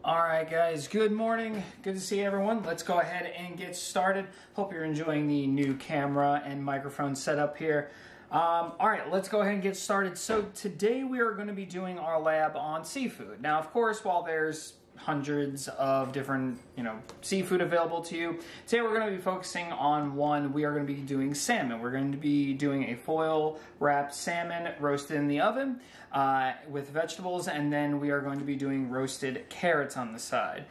Alright guys, good morning. Good to see everyone. Let's go ahead and get started. Hope you're enjoying the new camera and microphone setup here. Alright, let's go ahead and get started. So today we are going to be doing our lab on seafood. Now of course, while there's hundreds of different, seafood available to you, today we're going to be focusing on one. We are going to be doing salmon. We're going to be doing a foil wrapped salmon roasted in the oven with vegetables, and then we are going to be doing roasted carrots on the side.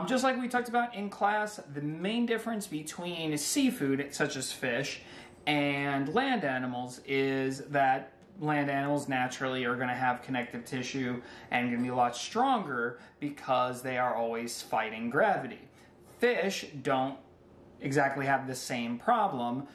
Just like we talked about in class, the main difference between seafood such as fish and land animals is that land animals naturally are going to have connective tissue and going to be a lot stronger because they are always fighting gravity. Fish don't exactly have the same problem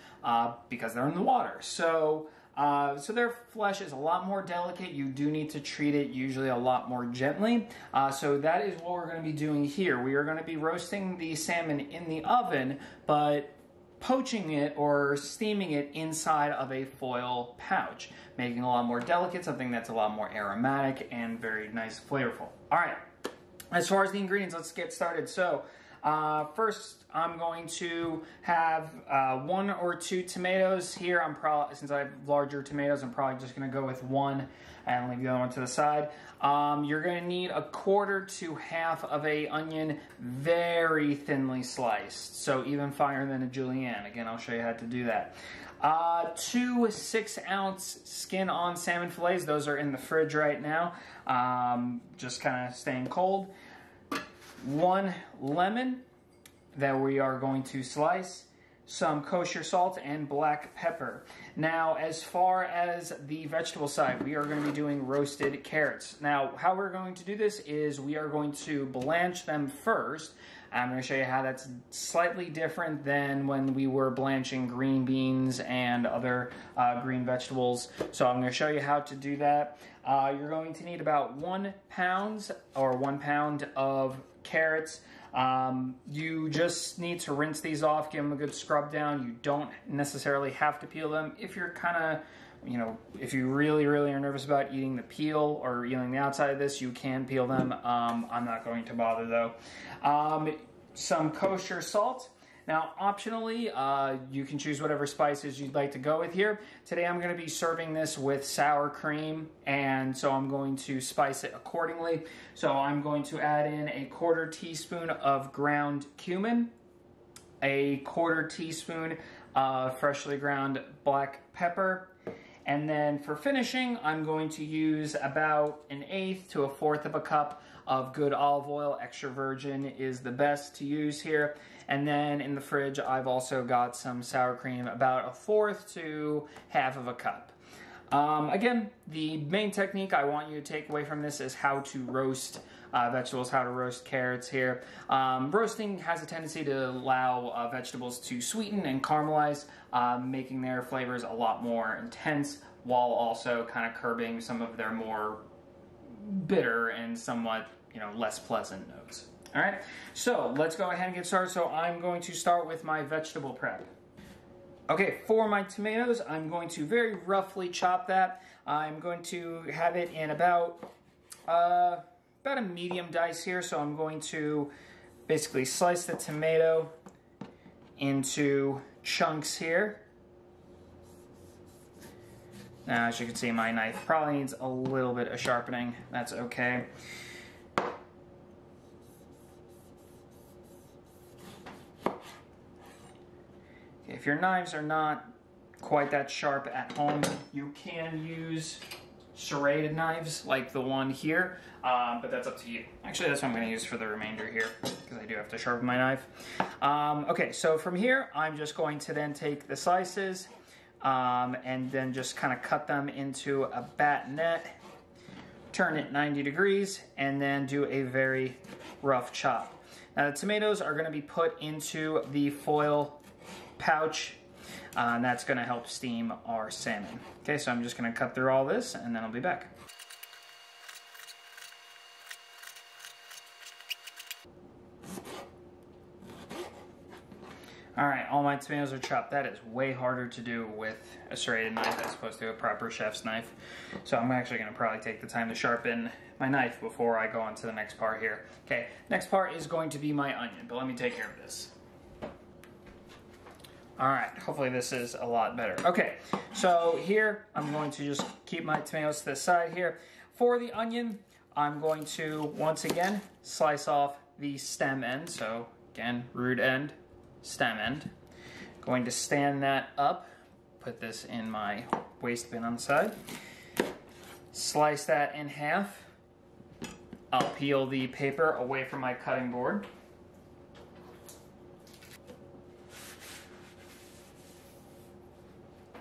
because they're in the water. So their flesh is a lot more delicate. You do need to treat it usually a lot more gently. So that is what we're going to be doing here. We are going to be roasting the salmon in the oven, but poaching it or steaming it inside of a foil pouch, making it a lot more delicate, something that's a lot more aromatic and very nice flavorful. All right, as far as the ingredients, let's get started. So first, I'm going to have 1 or 2 tomatoes here. Since I have larger tomatoes, I'm probably just going to go with 1 and leave the other one to the side. You're going to need 1/4 to half of a onion, very thinly sliced, so even finer than a julienne. Again, I'll show you how to do that. 2 6-ounce skin-on salmon fillets. Those are in the fridge right now, just kind of staying cold. 1 lemon that we are going to slice, some kosher salt, and black pepper. Now, as far as the vegetable side, we are going to be doing roasted carrots. Now, how we're going to do this is we are going to blanch them first. I'm going to show you how that's slightly different than when we were blanching green beans and other green vegetables. So I'm going to show you how to do that. You're going to need about 1 pound or 1 pound of carrots. You just need to rinse these off, give them a good scrub down. You don't necessarily have to peel them. If you're kind of, if you really are nervous about eating the peel or eating the outside of this, you can peel them. I'm not going to bother though. Some kosher salt. Now, optionally, you can choose whatever spices you'd like to go with here. Today, I'm going to be serving this with sour cream, and so I'm going to spice it accordingly. So I'm going to add in 1/4 teaspoon of ground cumin, 1/4 teaspoon of freshly ground black pepper, and then for finishing, I'm going to use about 1/8 to 1/4 of a cup of good olive oil. Extra virgin is the best to use here. And then in the fridge, I've also got some sour cream, about 1/4 to half of a cup. Again, the main technique I want you to take away from this is how to roast vegetables, how to roast carrots here. Roasting has a tendency to allow vegetables to sweeten and caramelize, making their flavors a lot more intense, while also kind of curbing some of their more bitter and somewhat, less pleasant notes. All right, so let's go ahead and get started. So I'm going to start with my vegetable prep. Okay, for my tomatoes, I'm going to very roughly chop that. I'm going to have it in about a medium dice here. So I'm going to basically slice the tomato into chunks here. Now, as you can see, my knife probably needs a little bit of sharpening. That's okay. If your knives are not quite that sharp at home, you can use serrated knives like the one here, but that's up to you. Actually, that's what I'm going to use for the remainder here, because I do have to sharpen my knife. Okay, so from here, I'm just going to then take the slices and then just kind of cut them into a batonette, turn it 90 degrees, and then do a very rough chop. Now, the tomatoes are going to be put into the foil pouch, and that's going to help steam our salmon. Okay, so I'm just going to cut through all this, and then I'll be back. Alright, all my tomatoes are chopped. That is way harder to do with a serrated knife as opposed to a proper chef's knife. So I'm actually going to probably take the time to sharpen my knife before I go on to the next part here. Okay, next part is going to be my onion, but let me take care of this. All right, hopefully this is a lot better. Okay, so here I'm going to just keep my tomatoes to the side here. For the onion, I'm going to, once again, slice off the stem end. So again, root end, stem end. Going to stand that up, put this in my waste bin on the side. Slice that in half. I'll peel the paper away from my cutting board.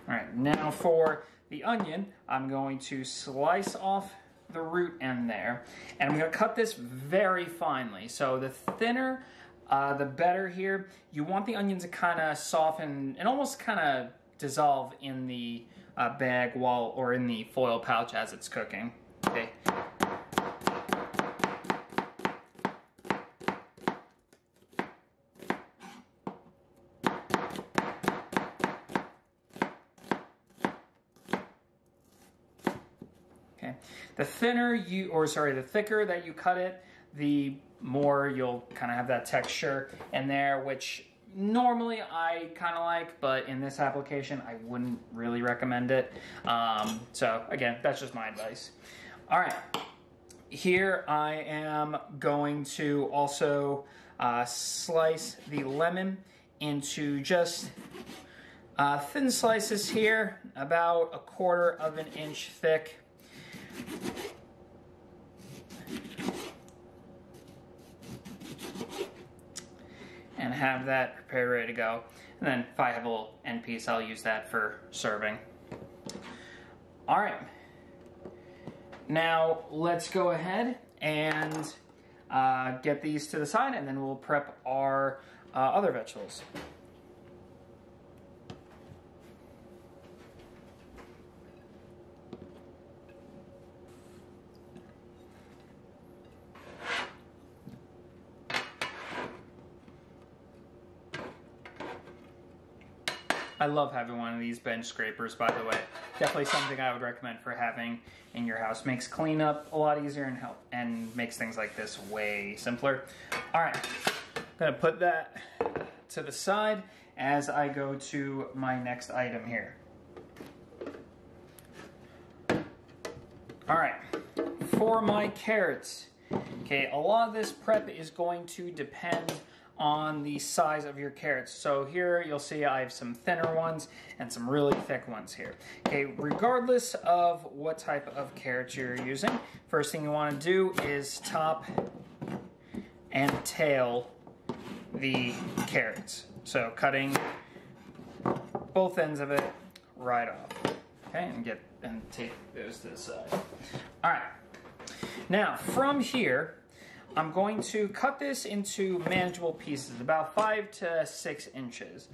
All right, now for the onion, I'm going to slice off the root end there, and I'm going to cut this very finely. So the thinner, the better here. You want the onion to kind of soften and almost kind of dissolve in the bag or in the foil pouch as it's cooking. Okay. The thicker that you cut it, the more you'll kind of have that texture in there, which normally I kind of like, but in this application, I wouldn't really recommend it. So again, that's just my advice. All right, here I am going to also slice the lemon into just thin slices here, about 1/4 of an inch thick. And have that prepared, ready to go. And then if I have a little end piece, I'll use that for serving. All right. Now let's go ahead and get these to the side, and then we'll prep our other vegetables. I love having one of these bench scrapers, by the way. Definitely something I would recommend for having in your house. Makes cleanup a lot easier and makes things like this way simpler. All right, I'm gonna put that to the side as I go to my next item here. All right, for my carrots, okay, a lot of this prep is going to depend on the size of your carrots. So here you'll see I have some thinner ones and some really thick ones here. Okay, regardless of what type of carrots you're using, first thing you want to do is top and tail the carrots. So cutting both ends of it right off. Okay, and take those to the side. All right. Now from here, I'm going to cut this into manageable pieces, about 5 to 6 inches.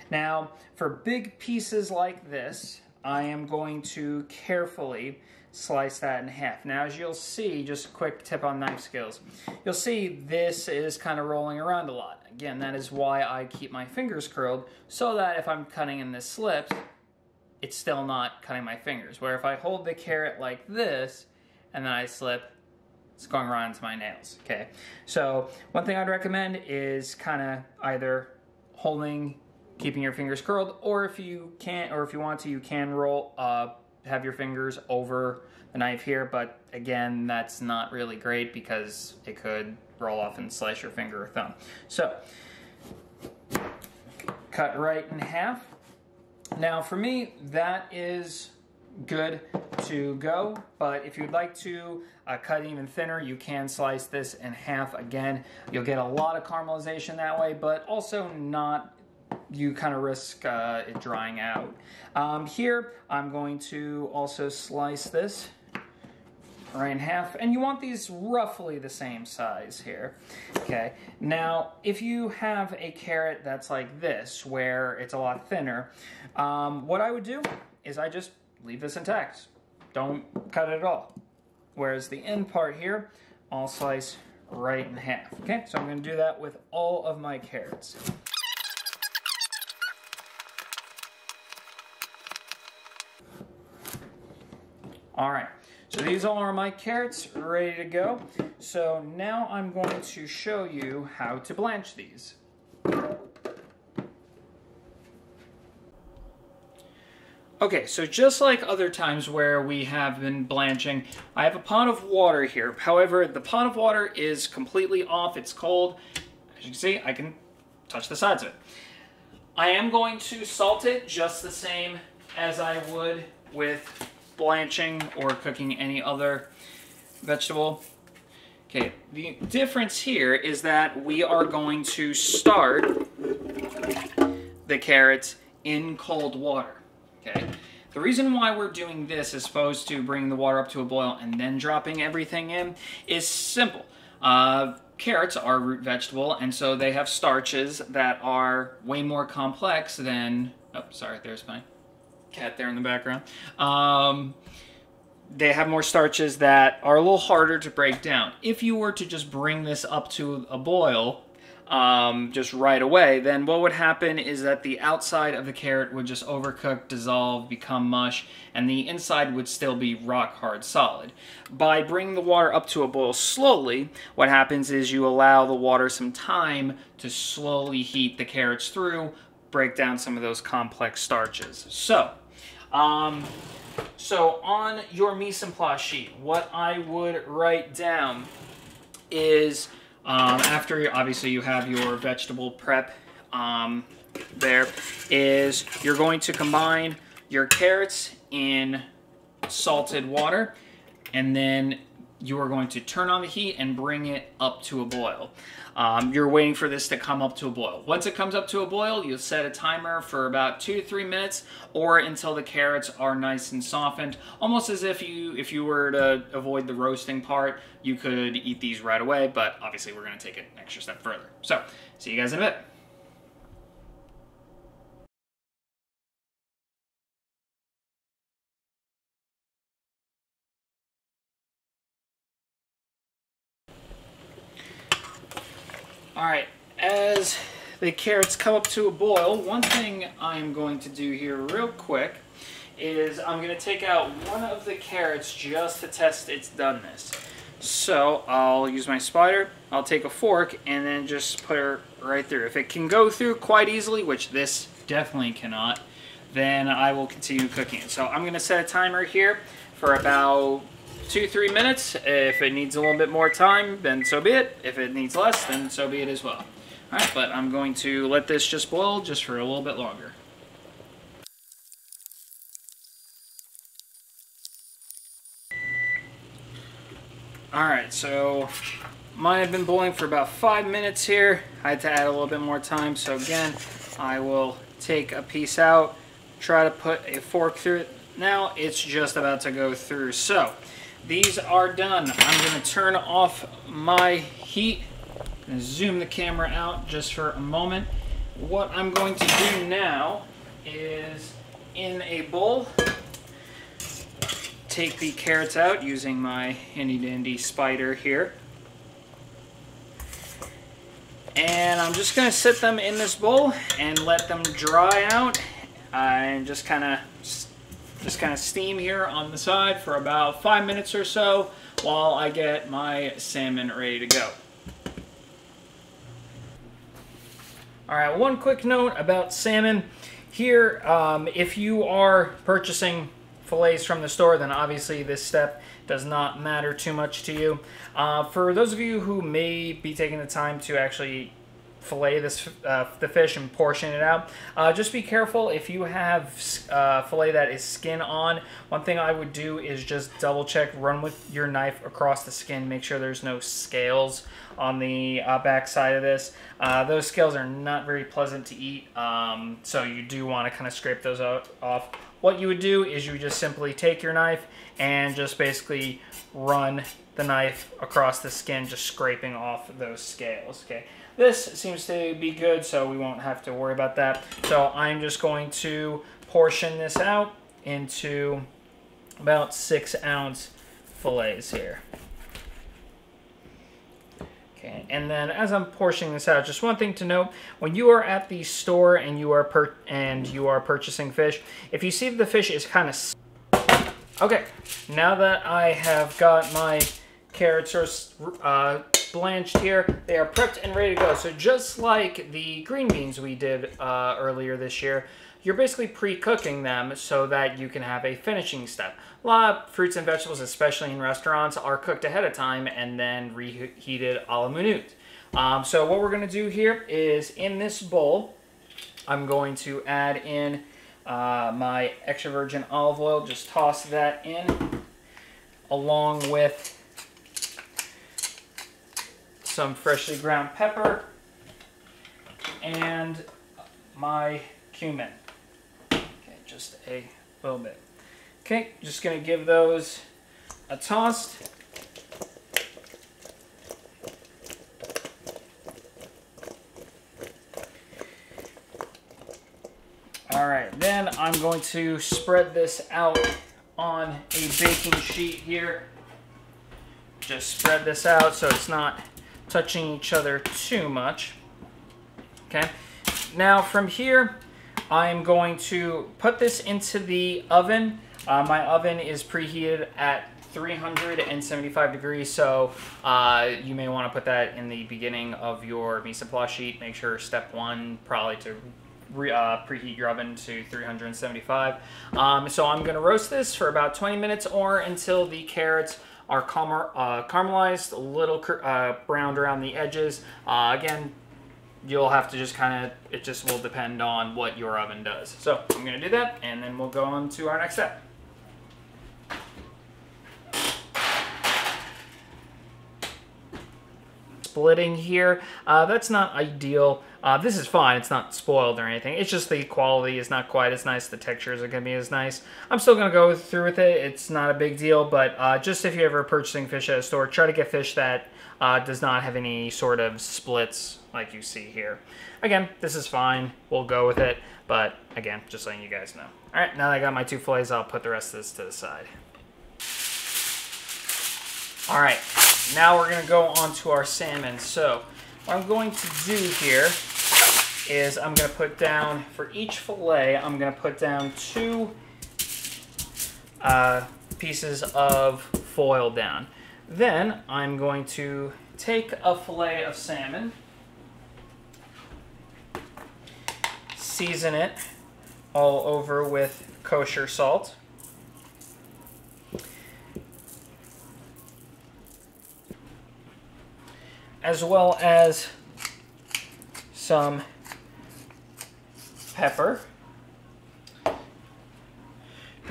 Now, for big pieces like this, I am going to carefully slice that in half. Now, as you'll see, just a quick tip on knife skills, you'll see this is kind of rolling around a lot. Again, that is why I keep my fingers curled, so that if I'm cutting and this slips, it's still not cutting my fingers. Where if I hold the carrot like this, and then I slip, it's going right into my nails. Okay, so one thing I'd recommend is kind of either keeping your fingers curled, or if you can't, or if you want to, you can roll, have your fingers over the knife here, but again, that's not really great because it could roll off and slice your finger or thumb. So, cut right in half. Now for me, that is good to go, but if you'd like to cut even thinner, you can slice this in half. Again, you'll get a lot of caramelization that way, but also not, you kind of risk it drying out. Here, I'm going to also slice this right in half, and you want these roughly the same size here. Okay, now if you have a carrot that's like this, where it's a lot thinner, what I would do is I just leave this intact. Don't cut it at all. Whereas the end part here, I'll slice right in half. Okay, so I'm going to do that with all of my carrots. All right, So these are my carrots ready to go. So now I'm going to show you how to blanch these. Okay, so just like other times where we have been blanching, I have a pot of water here. However, the pot of water is completely off. It's cold. As you can see, I can touch the sides of it. I am going to salt it just the same as I would with blanching or cooking any other vegetable. Okay, the difference here is that we are going to start the carrots in cold water. Okay, the reason why we're doing this as opposed to bringing the water up to a boil and then dropping everything in is simple. Carrots are a root vegetable, and so they have starches that are way more complex than... Oh, sorry, there's my cat there in the background. They have more starches that are a little harder to break down. If you were to just bring this up to a boil just right away, then what would happen is that the outside of the carrot would just overcook, dissolve, become mush, and the inside would still be rock hard solid. By bringing the water up to a boil slowly, what happens is you allow the water some time to slowly heat the carrots through, break down some of those complex starches. So on your mise en place sheet, what I would write down is, after obviously you have your vegetable prep there, is you're going to combine your carrots in salted water, and then you are going to turn on the heat and bring it up to a boil. You're waiting for this to come up to a boil. Once it comes up to a boil, you'll set a timer for about 2 to 3 minutes, or until the carrots are nice and softened, almost as if you were to avoid the roasting part, you could eat these right away, but obviously we're going to take it an extra step further. So, see you guys in a bit. Alright, as the carrots come up to a boil, one thing I'm going to do here real quick is I'm going to take out one of the carrots just to test its doneness. So I'll use my spider, I'll take a fork, and then just put her right through. If it can go through quite easily, which this definitely cannot, then I will continue cooking it. So I'm going to set a timer here for about 2 to 3 minutes. If it needs a little bit more time, then so be it. If it needs less, then so be it as well. Alright, but I'm going to let this just boil just for a little bit longer. Alright, so mine have been boiling for about 5 minutes here. I had to add a little bit more time, so again, I will take a piece out, try to put a fork through it. Now it's just about to go through. So these are done. I'm going to turn off my heat and zoom the camera out just for a moment. What I'm going to do now is, in a bowl, take the carrots out using my handy dandy spider here. And I'm just going to sit them in this bowl and let them dry out and just kind of steam here on the side for about 5 minutes or so while I get my salmon ready to go. Alright, one quick note about salmon. Here, if you are purchasing fillets from the store, then obviously this step does not matter too much to you. For those of you who may be taking the time to actually fillet the fish and portion it out, just be careful if you have fillet that is skin on. One thing I would do is just double check, run with your knife across the skin, make sure there's no scales on the back side of this. Those scales are not very pleasant to eat, so you do want to kind of scrape those off. What you would do is you would just simply take your knife and just basically run the knife across the skin, just scraping off those scales. Okay, this seems to be good, so we won't have to worry about that. So I'm just going to portion this out into about 6-ounce fillets here. Okay, and then as I'm portioning this out, just one thing to note: when you are at the store and you are purchasing fish, if you see that the fish is kind of... Okay, now that I have got my carrots blanched here, they are prepped and ready to go. So just like the green beans we did earlier this year, you're basically pre-cooking them so that you can have a finishing step. A lot of fruits and vegetables, especially in restaurants, are cooked ahead of time and then reheated a la minute. So what we're going to do here is, in this bowl, I'm going to add in my extra virgin olive oil. Just toss that in along with some freshly ground pepper and my cumin. Okay, just a little bit. Okay, just going to give those a toss. All right, then I'm going to spread this out on a baking sheet here. Just spread this out so it's not touching each other too much. Okay, now from here, I'm going to put this into the oven. My oven is preheated at 375 degrees, so you may want to put that in the beginning of your mise en place sheet. Make sure step one, probably to preheat your oven to 375. So I'm going to roast this for about 20 minutes or until the carrots are caramelized, a little browned around the edges. Again, you'll have to just it just will depend on what your oven does. So I'm going to do that, and then we'll go on to our next step. Splitting here, that's not ideal. This is fine, it's not spoiled or anything. It's just the quality is not quite as nice. The texture isn't going to be as nice. I'm still going to go through with it. It's not a big deal, but just if you're ever purchasing fish at a store, try to get fish that does not have any sort of splits like you see here. Again, this is fine. We'll go with it, but again, just letting you guys know. All right, now that I got my two fillets, I'll put the rest of this to the side. All right, now we're gonna go on to our salmon. So what I'm going to do here is I'm gonna put down, for each fillet, I'm gonna put down 2 pieces of foil down. Then I'm going to take a fillet of salmon, season it all over with kosher salt. As well as some pepper.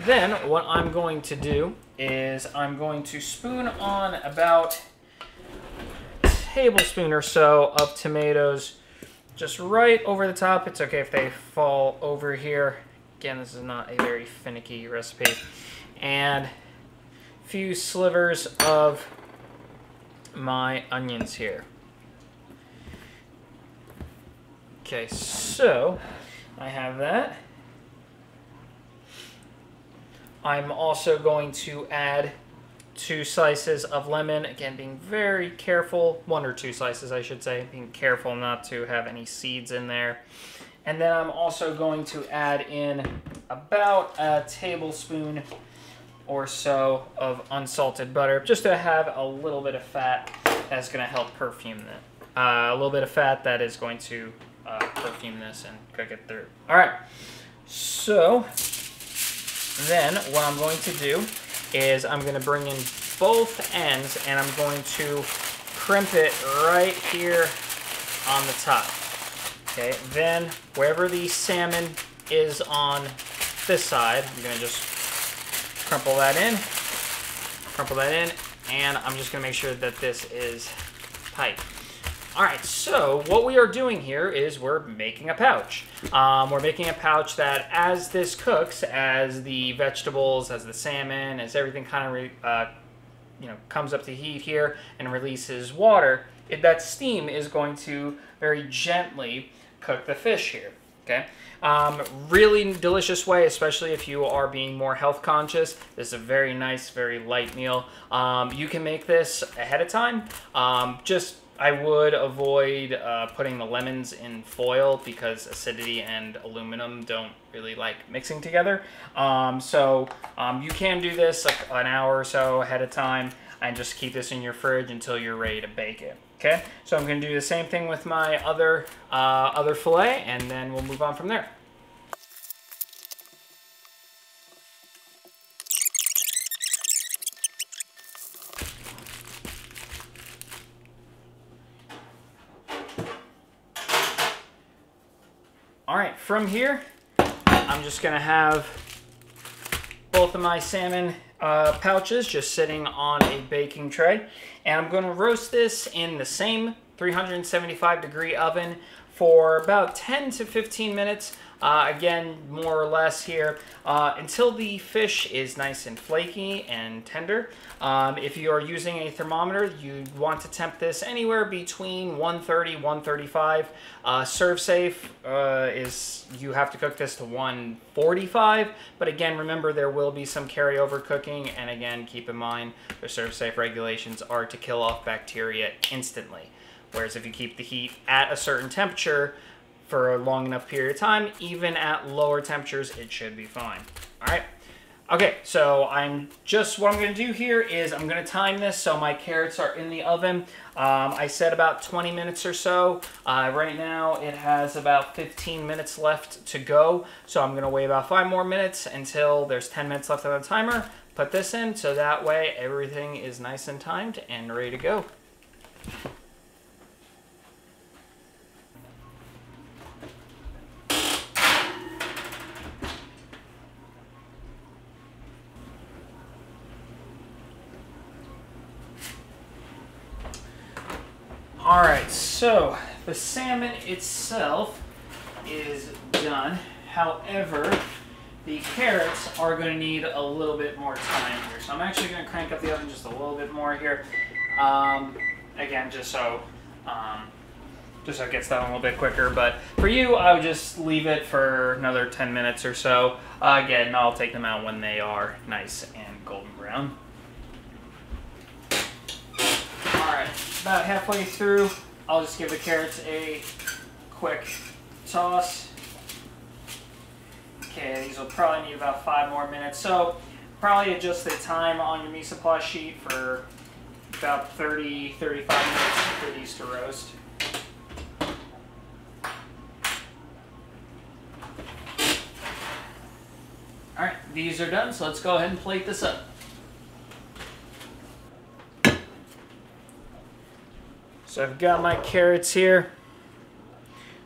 Then what I'm going to do is I'm going to spoon on about a tablespoon or so of tomatoes just right over the top. It's okay if they fall over here. Again, this is not a very finicky recipe. And a few slivers of my onions here. Okay, so I have that. I'm also going to add 2 slices of lemon. Again, being very careful, 1 or 2 slices I should say, being careful not to have any seeds in there. And then I'm also going to add in about a tablespoon or so of unsalted butter, just to have a little bit of fat that's going to help perfume it. A little bit of fat that is going to perfume this and cook it through. All right, so then what I'm going to do is I'm going to bring in both ends and I'm going to crimp it right here on the top. Okay, then wherever the salmon is on this side, I'm going to just crumple that in, and I'm just going to make sure that this is tight. All right, so what we are doing here is we're making a pouch. We're making a pouch that as this cooks, as the vegetables, as the salmon, as everything kind of comes up to heat here and releases water, that steam is going to very gently cook the fish here. Okay, really delicious way, especially if you are being more health conscious. This is a very nice, very light meal. You can make this ahead of time. I would avoid putting the lemons in foil because acidity and aluminum don't really like mixing together. You can do this like an hour or so ahead of time and just keep this in your fridge until you're ready to bake it. Okay, so I'm going to do the same thing with my other fillet, and then we'll move on from there. All right, from here, I'm just gonna have both of my salmon pouches just sitting on a baking tray. And I'm gonna roast this in the same 375-degree oven for about 10 to 15 minutes. Again, more or less here, until the fish is nice and flaky and tender. If you are using a thermometer, you want to temp this anywhere between 130, 135. Serve safe is you have to cook this to 145. But again, remember there will be some carryover cooking. And again, keep in mind the serve safe regulations are to kill off bacteria instantly. Whereas if you keep the heat at a certain temperature for a long enough period of time, even at lower temperatures, it should be fine. All right. Okay, so what I'm going to do here is I'm going to time this so my carrots are in the oven. I said about 20 minutes or so. Right now it has about 15 minutes left to go. So I'm going to wait about 5 more minutes until there's 10 minutes left on the timer. Put this in so that way everything is nice and timed and ready to go. Alright, so the salmon itself is done. However, the carrots are going to need a little bit more time here. So I'm actually going to crank up the oven just a little bit more here. Again, just so it gets done a little bit quicker. But for you, I would just leave it for another 10 minutes or so. Again, I'll take them out when they are nice and golden brown. Alright, about halfway through, I'll just give the carrots a quick toss. Okay, these will probably need about 5 more minutes. So probably adjust the time on your mise en place sheet for about 30, 35 minutes for these to roast. Alright, these are done, so let's go ahead and plate this up. So I've got my carrots here.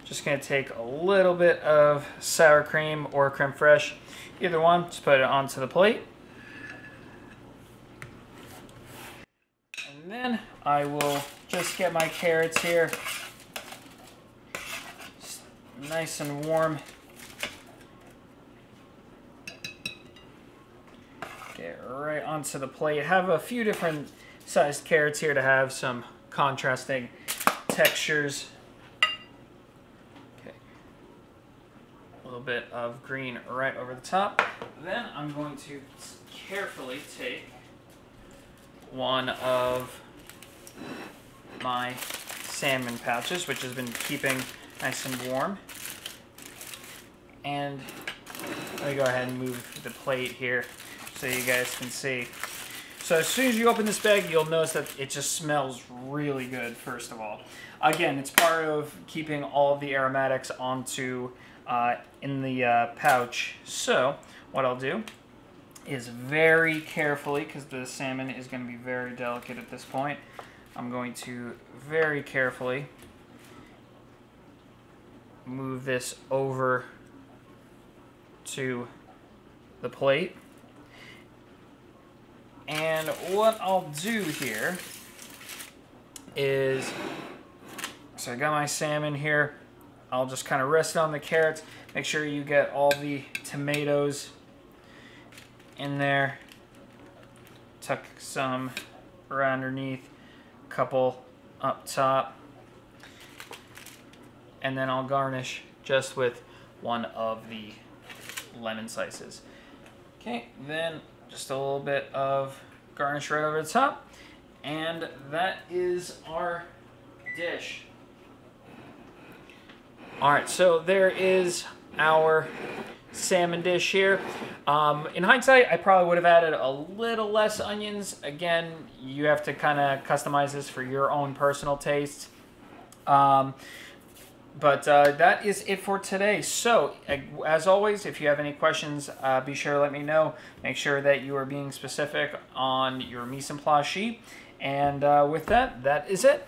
Just going to take a little bit of sour cream or creme fraiche, either one, just put it onto the plate. And then I will just get my carrots here, nice and warm. Get right onto the plate. Have a few different sized carrots here to have some contrasting textures. Okay, a little bit of green right over the top. Then I'm going to carefully take one of my salmon pouches, which has been keeping nice and warm, and let me go ahead and move the plate here so you guys can see. So as soon as you open this bag, you'll notice that it just smells really good, first of all. Again, it's part of keeping all of the aromatics onto in the pouch. So what I'll do is very carefully, because the salmon is going to be very delicate at this point, I'm going to very carefully move this over to the plate. And what I'll do here is, so I got my salmon here, I'll just kind of rest it on the carrots. Make sure you get all the tomatoes in there. Tuck some right underneath, a couple up top. And then I'll garnish just with one of the lemon slices. Okay, then just a little bit of garnish right over the top. And that is our dish. All right, so there is our salmon dish here. In hindsight, I probably would have added a little less onions. Again, you have to kind of customize this for your own personal taste. But that is it for today. So, as always, if you have any questions, be sure to let me know. Make sure that you are being specific on your mise en place sheet. And with that, that is it.